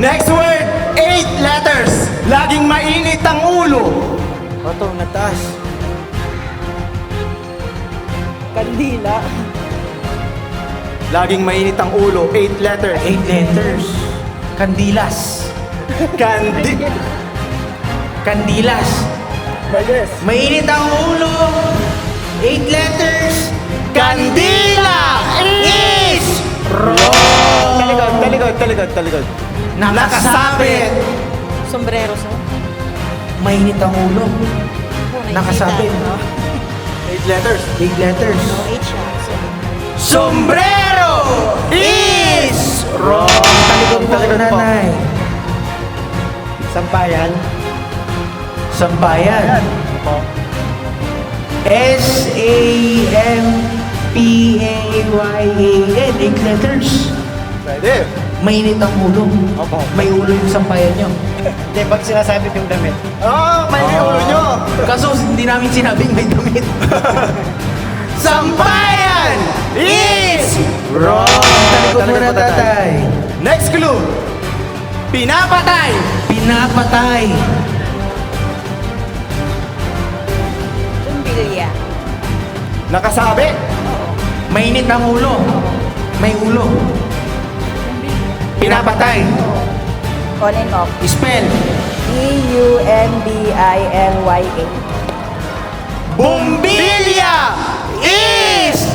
Next word, 8 letters. Laging mainit ang ulo. Ito, nataas. Kandila. Laging mainit ang ulo, 8 letters. 8 letters. Kandilas. Kandilas. Yes. Mainit ang ulo. 8 letters. Kandila is wrong. Talikod. Nakasabit. Sombrero sa. Mainit ang ulo. Nakasabit. 8 letters. 8 letters. No, H siya. So, Sombrero is wrong. Talikod po, nanay. Sampayan. Sampayan. S-A-M-P-A-Y-A-N. 8 letters. Pwede. Mainit ang ulo. Opo. May ulo yung sampayan nyo. Hindi, pag sinasabit yung damit. May ulo nyo. Kaso hindi namin sinabing may damit. Sampayan is wrong. Talikod mo na, tatay. Next clue. Pinapatay. Pinapatay. Bumbilya. Nakasabi. Mainit ang ulo. May ulo. Pinapatay. On and off. Spell. E-U-M-B-I-L-Y-A. Bumbilya is